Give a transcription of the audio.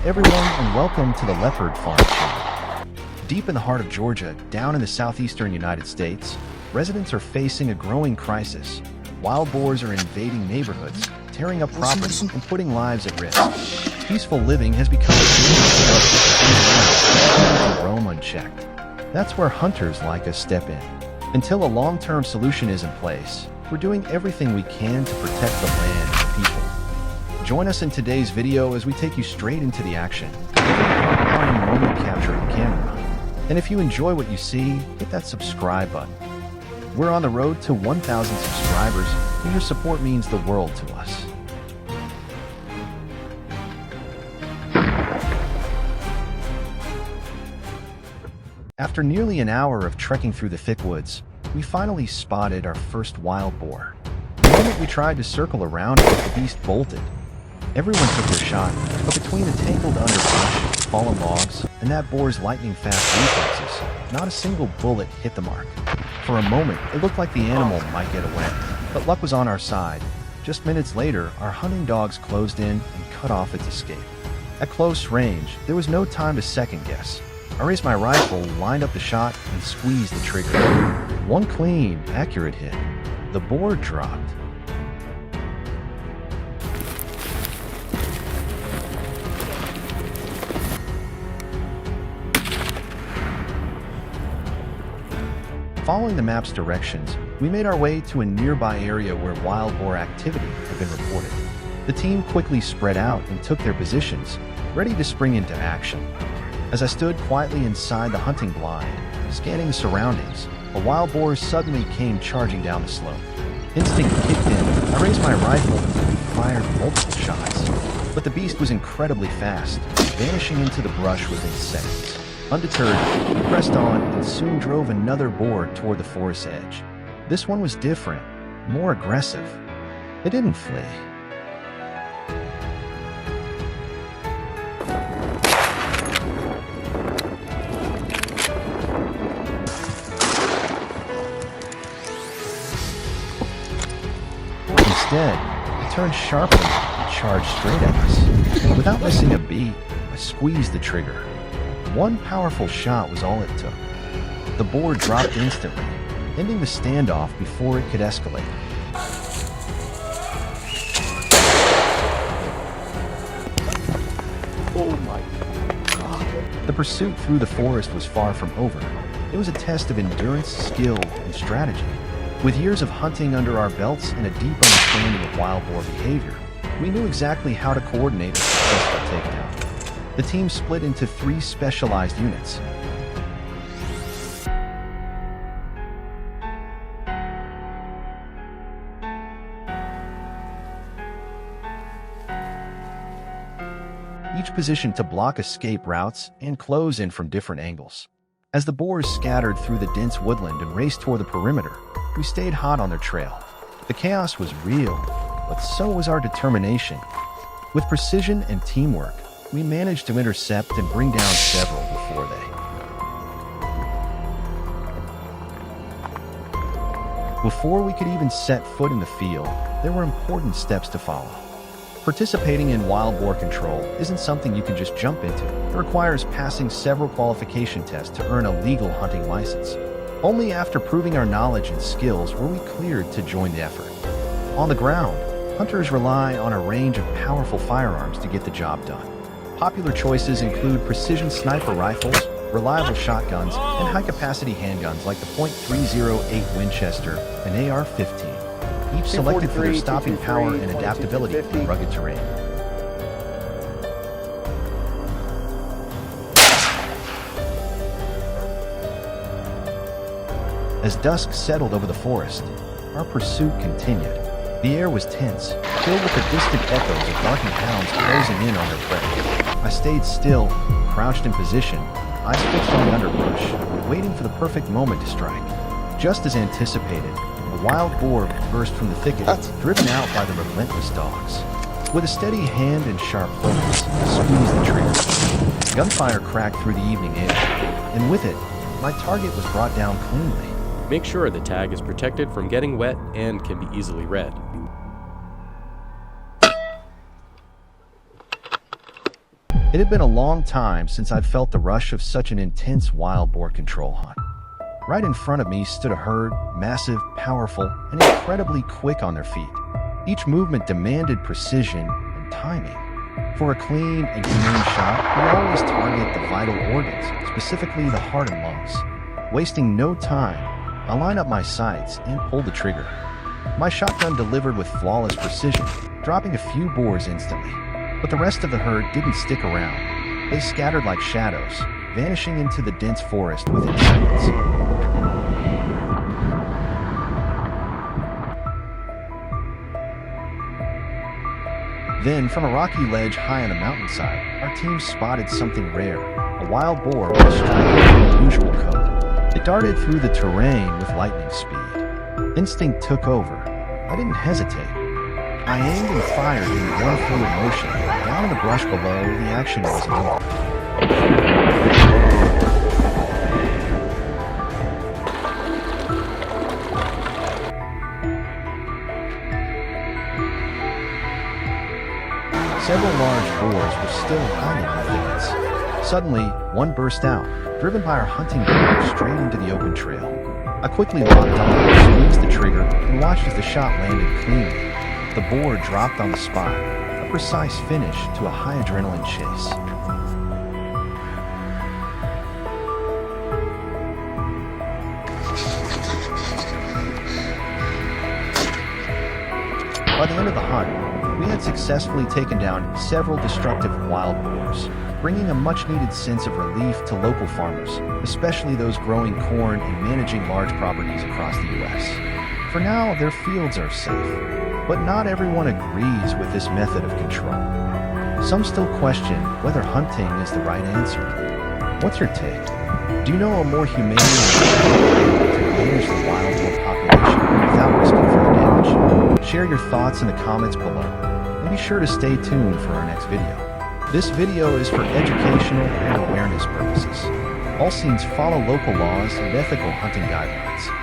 everyone, and welcome to the Leopard Farm channel. Deep in the heart of Georgia, down in the southeastern United States, residents are facing a growing crisis. Wild boars are invading neighborhoods, tearing up property, and putting lives at risk. Peaceful living has become a dangerous to roam unchecked. That's where hunters like us step in. Until a long-term solution is in place, we're doing everything we can to protect the land and people. Join us in today's video as we take you straight into the action, on moment capturing camera. And if you enjoy what you see, hit that subscribe button. We're on the road to 1,000 subscribers, and your support means the world to us. After nearly an hour of trekking through the thick woods, we finally spotted our first wild boar. The moment we tried to circle around it, the beast bolted. Everyone took their shot, but between the tangled underbrush, fallen logs, and that boar's lightning-fast reflexes, not a single bullet hit the mark. For a moment, it looked like the animal might get away, but luck was on our side. Just minutes later, our hunting dogs closed in and cut off its escape. At close range, there was no time to second-guess. I raised my rifle, lined up the shot, and squeezed the trigger. One clean, accurate hit. The boar dropped. Following the map's directions, we made our way to a nearby area where wild boar activity had been reported. The team quickly spread out and took their positions, ready to spring into action. As I stood quietly inside the hunting blind, scanning the surroundings, a wild boar suddenly came charging down the slope. Instinct kicked in. I raised my rifle and fired multiple shots. But the beast was incredibly fast, vanishing into the brush within seconds. Undeterred, we pressed on and soon drove another boar toward the forest edge. This one was different, more aggressive. It didn't flee. Instead, it turned sharply and charged straight at us. Without missing a beat, I squeezed the trigger. One powerful shot was all it took. The boar dropped instantly, ending the standoff before it could escalate. Oh my God. The pursuit through the forest was far from over. It was a test of endurance, skill, and strategy. With years of hunting under our belts and a deep understanding of wild boar behavior, we knew exactly how to coordinate a successful takedown. The team split into 3 specialized units. Each positioned to block escape routes and close in from different angles. As the boars scattered through the dense woodland and raced toward the perimeter, we stayed hot on their trail. The chaos was real, but so was our determination. With precision and teamwork, we managed to intercept and bring down several before Before we could even set foot in the field, there were important steps to follow. Participating in wild boar control isn't something you can just jump into. It requires passing several qualification tests to earn a legal hunting license. Only after proving our knowledge and skills were we cleared to join the effort. On the ground, hunters rely on a range of powerful firearms to get the job done. Popular choices include precision sniper rifles, reliable shotguns, and high-capacity handguns like the .308 Winchester and AR-15, each selected for their stopping power and adaptability in rugged terrain. As dusk settled over the forest, our pursuit continued. The air was tense, filled with the distant echoes of barking hounds closing in on their prey. I stayed still, crouched in position, eyes fixed on the underbrush, waiting for the perfect moment to strike. Just as anticipated, a wild boar burst from the thicket, driven out by the relentless dogs. With a steady hand and sharp focus, I squeezed the trigger. Gunfire cracked through the evening air, and with it, my target was brought down cleanly. Make sure the tag is protected from getting wet and can be easily read. It had been a long time since I'd felt the rush of such an intense wild boar control hunt. Right in front of me stood a herd, massive, powerful, and incredibly quick on their feet. Each movement demanded precision and timing. For a clean and humane shot, we always target the vital organs, specifically the heart and lungs. Wasting no time, I line up my sights and pull the trigger. My shotgun delivered with flawless precision, dropping a few boars instantly. But the rest of the herd didn't stick around. They scattered like shadows, vanishing into the dense forest within seconds. Then, from a rocky ledge high on a mountainside, our team spotted something rare, a wild boar with a striking, unusual coat. It darted through the terrain with lightning speed. Instinct took over. I didn't hesitate. I aimed and fired in one fluid motion. Down in the brush below, the action wasn't over. Several large boars were still hiding in the thickets. Suddenly, one burst out, driven by our hunting dog straight into the open trail. I quickly locked on, squeezed the trigger, and watched as the shot landed cleanly. The boar dropped on the spot, a precise finish to a high adrenaline chase. By the end of the hunt, we had successfully taken down several destructive wild boars, bringing a much-needed sense of relief to local farmers, especially those growing corn and managing large properties across the U.S. For now, their fields are safe. But not everyone agrees with this method of control. Some still question whether hunting is the right answer. What's your take? Do you know a more humane way to manage the wild boar population without risking further damage? Share your thoughts in the comments below, and be sure to stay tuned for our next video. This video is for educational and awareness purposes. All scenes follow local laws and ethical hunting guidelines.